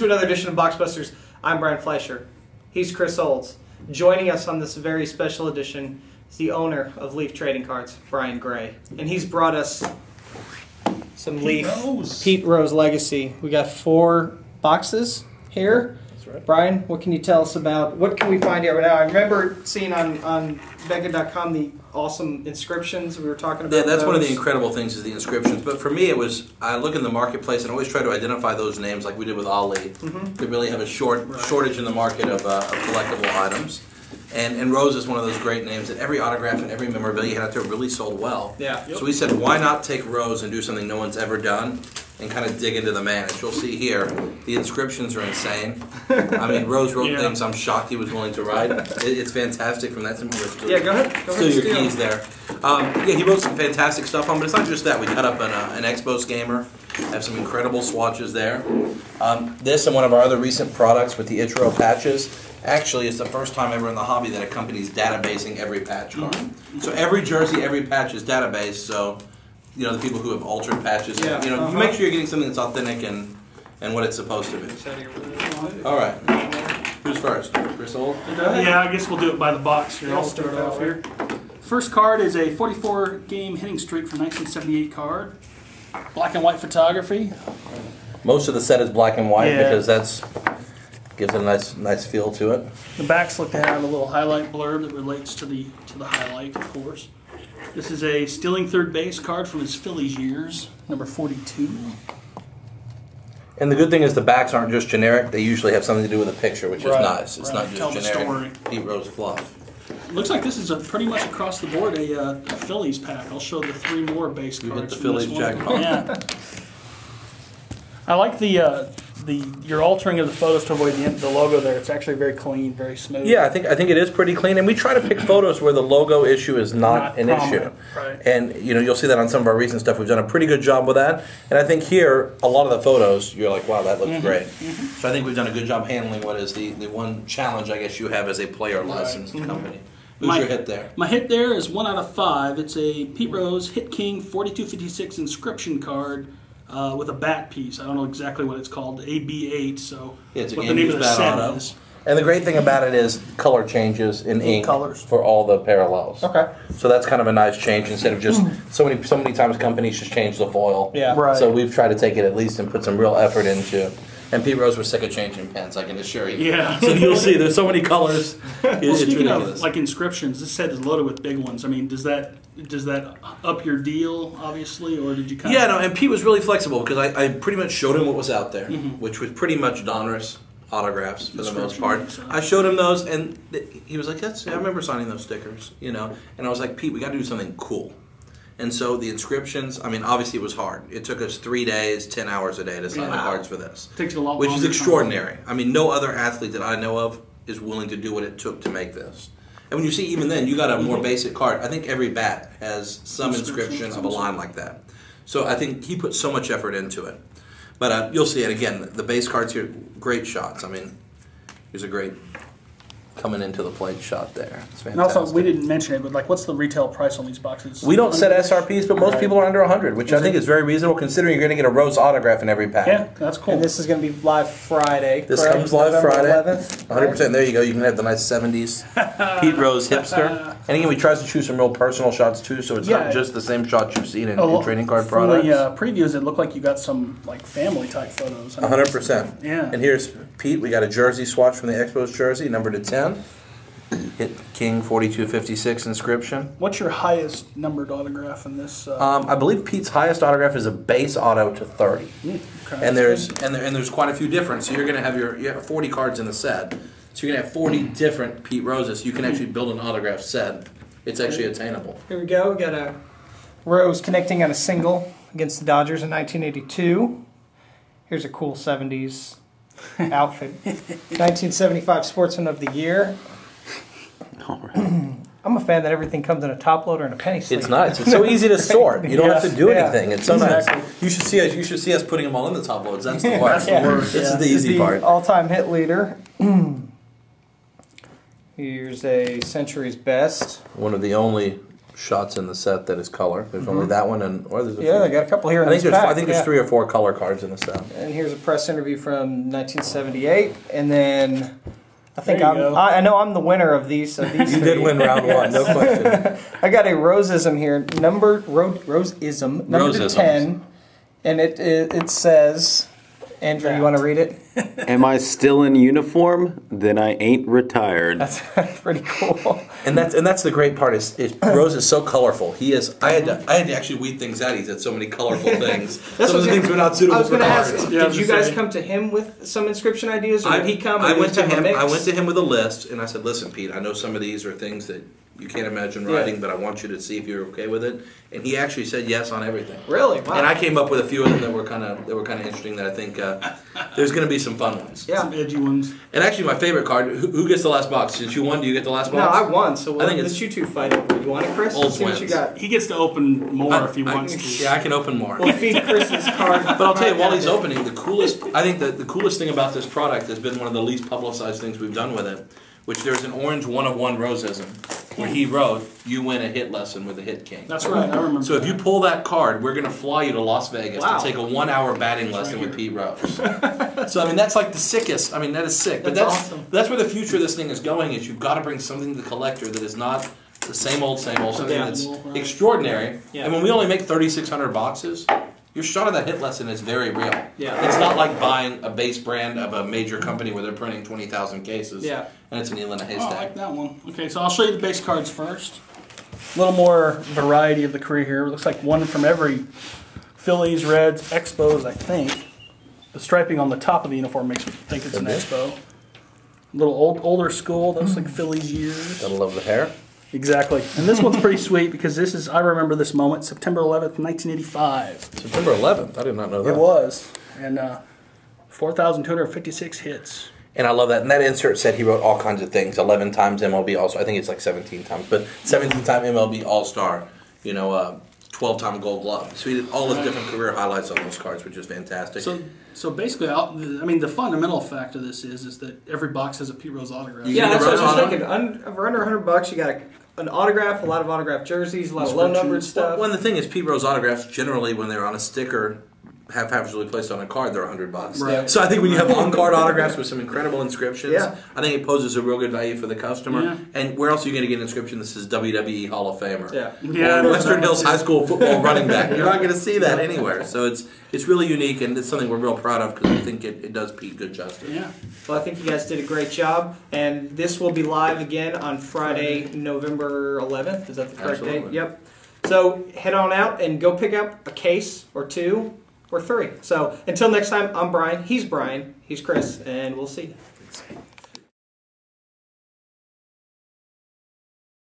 to another edition of Box Busters. I'm Brian Fleischer. He's Chris Olds. Joining us on this very special edition is the owner of Leaf Trading Cards, Brian Gray. And he's brought us some Pete Rose Legacy. We got 4 boxes here. That's right. Brian, what can you tell us about, what can we find here right now? I remember seeing on Beckett.com the awesome inscriptions we were talking about. Yeah, that's one of the incredible things is the inscriptions. But for me, it was, I look in the marketplace and always try to identify those names like we did with Ali. We really have a shortage in the market of collectible items. And Rose is one of those great names that every autograph and every memorabilia had out there really sold well. Yeah. So we said, why not take Rose and do something no one's ever done and kind of dig into the man. As you'll see here, the inscriptions are insane. I mean, Rose wrote things I'm shocked he was willing to write. It's fantastic from that simplistic. Yeah, go ahead. Still your keys there. Yeah, he wrote some fantastic stuff on, but it's not just that. We cut up an Expos gamer. Have some incredible swatches there. This and one of our other recent products with the Ichiro patches. Actually, it's the first time ever in the hobby that a company's databasing every patch card. So every jersey, every patch is databased. So, you know, the people who have altered patches, you know, you make sure you're getting something that's authentic and what it's supposed to be. All right. Who's first? Chris Old? Yeah, I guess we'll do it by the box here. I'll start off here. First card is a 44-game hitting streak from 1978 card. Black and white photography. Most of the set is black and white because that's gives it a nice feel to it. The backs look to have a little highlight blurb that relates to the highlight, of course. This is a stealing third base card from his Phillies years, number 42. And the good thing is the backs aren't just generic. They usually have something to do with a picture, which is nice. It's not just generic Pete Rose fluff. Looks like this is pretty much across the board a Phillies pack. I'll show the 3 more base cards. You hit the Phillies jackpot. Yeah. I like your altering of the photos to avoid the logo there. It's actually very clean, very smooth. Yeah, I think it is pretty clean, and we try to pick photos where the logo issue is not an issue. Right. And you know, you'll see that on some of our recent stuff. We've done a pretty good job with that. And I think here, a lot of the photos, you're like, wow, that looks great. So I think we've done a good job handling what is the one challenge I guess you have as a player licensed company. Who's your hit there? My hit there is 1 out of 5. It's a Pete Rose Hit King 4256 inscription card. With a bat piece. I don't know exactly what it's called, AB8, so it's what the name of the set is. And the great thing about it is color changes in ink colors for all the parallels. Okay. So that's kind of a nice change instead of just so many times companies just change the foil. Yeah. Right. So we've tried to take it at least and put some real effort into it. And Pete Rose was sick of changing pens, I can assure you. Yeah. So you'll see, there's so many colors. Well, speaking of like inscriptions, this set is loaded with big ones. I mean, does that up your deal, obviously, or did you kind of... Yeah, no, and Pete was really flexible because I pretty much showed him what was out there, which was pretty much Donruss autographs for the most part. I showed him those, and he was like, I remember signing those stickers, you know. And I was like, Pete, we got to do something cool. And so the inscriptions, I mean, obviously it was hard. It took us 3 days, 10 hours a day to sign the cards for this. Takes a lot which is extraordinary. I mean, no other athlete that I know of is willing to do what it took to make this. And when you see, even then, you got a more basic card. I think every bat has some inscription of a line like that. So I think he put so much effort into it. But you'll see it again. The base cards here, great shots. I mean, here's a great coming into the plate shot there. It's fantastic. And also, we didn't mention it, but like, what's the retail price on these boxes? We don't set SRPs, but most people are under 100, which I think is very reasonable considering you're going to get a Rose autograph in every pack. Yeah, that's cool. And this is going to be live Friday. This comes live November Friday. 11th. 100%. There you go. You can have the nice 70s Pete Rose hipster. And again, we try to choose some real personal shots too, so it's not just the same shots you've seen in trading card products. From the previews, it looked like you got some like family type photos. 100%. Yeah. And here's Pete. We got a jersey swatch from the Expos jersey, number to 10. Hit King 4256 inscription. What's your highest numbered autograph in this? I believe Pete's highest autograph is a base auto to 30. Okay. And there's quite a few different. So you're going to have you have 40 cards in the set. So you're going to have 40 different Pete Roses. You can actually build an autograph set. It's actually attainable. Here we go. We got a Rose connecting on a single against the Dodgers in 1982. Here's a cool 70s outfit. 1975 Sportsman of the Year. I'm a fan that everything comes in a top loader and a penny sleeve. It's nice. It's so easy to sort. You don't have to do anything. It's so nice. Exactly. You should see us putting them all in the top loads. That's the worst. This is the easy part. All-time hit leader. Here's a Century's Best. One of the only shots in the set that is color. There's only that one, and there's a few. Yeah, I got a couple here in I think this there's pack. I think there's 3 or 4 color cards in the set. And here's a press interview from 1978, and then I think There you go. I know I'm the winner of these. You did win round 1, no question. I got a Roseism here, Roseism number Roseisms. 10, and it says, Andrew, you want to read it? Am I still in uniform? Then I ain't retired. That's pretty cool. And that's the great part is Rose is so colorful. He is. I had to actually weed things out. He's had so many colorful things. Some of the things were not I suitable was for going to ask, cards. Yeah, I did was you gonna guys say. come to him with some inscription ideas, or did he come? I and went to just have a him. mix? I went to him with a list, and I said, "Listen, Pete, I know some of these are things that you can't imagine writing, but I want you to see if you're okay with it." And he actually said yes on everything. Really? Wow. And I came up with a few of them that were kind of interesting. That I think there's going to be some fun ones. Yeah. Some edgy ones. And actually, my favorite card. Who gets the last box? Since you won, do you get the last No, box? I won, so I think let's it's- you two fight over it. You want it, Chris? Old Let's see what you twins. got. He gets to open more if he wants to. Yeah, I can open more. We'll feed Chris's card. But I'll tell you, while he's opening, the coolest, I think the coolest thing about this product has been one of the least publicized things we've done with it, which there's an orange 1-of-1 Roseism, where he wrote, "You win a hit lesson with a hit king." That's right, I remember. So if you pull that card, we're going to fly you to Las Vegas Wow. to take a 1-hour batting lesson with Pete Rose. So I mean, that's like the sickest. I mean, that is sick. But That's that's awesome. that's where the future of this thing is going. Is you've got to bring something to the collector that is not the same old, something Yeah. that's Right. extraordinary. Yeah. And when we only make 3,600 boxes, your shot of that hit lesson is very real. Yeah. It's not like buying a base brand of a major company where they're printing 20,000 cases. Yeah. And it's a needle in a Oh, I haystack. like that one. Okay, so I'll show you the base cards first. A little more variety of the career here. It looks like one from every Phillies, Reds, Expos, I think. The striping on the top of the uniform makes me think it's an Okay. Expo. A little older school. That's like Phillies years. Gotta love the hair. Exactly. And this one's pretty sweet because this is, I remember this moment, September 11th, 1985. September 11th. I did not know that. It was. And 4,256 hits. And I love that. And that insert said he wrote all kinds of things. 11 times MLB All-Star. I think it's like 17 times. But 17-time MLB All-Star. 12-time Gold Glove. So he did all his different career highlights on those cards, which is fantastic. So basically, I mean, the fundamental fact of this is that every box has a Pete Rose autograph. You Yeah, get that's a what I was Rose just on thinking. For under $100, you got an autograph, a lot of autographed jerseys, a lot of low-numbered stuff. Well, and the thing is, Pete Rose autographs, generally, when they're on a sticker, haphazardly placed on a card, they're $100. Right. So I think when you have on-card autographs with some incredible inscriptions, Yeah. I think it poses a real good value for the customer. Yeah. And where else are you going to get an inscription that says WWE Hall of Famer? Yeah. Yeah, Or Western Hills High School football running back. You're not Yeah. going to see that anywhere. So it's really unique, and it's something we're real proud of because I think it does Pete good justice. Yeah. Well, I think you guys did a great job, and this will be live again on Friday, November 11th. Is that the correct date? Absolutely. Yep. So head on out and go pick up a case or 2 or 3. So until next time, I'm Brian. He's Brian. He's Chris, and we'll see you.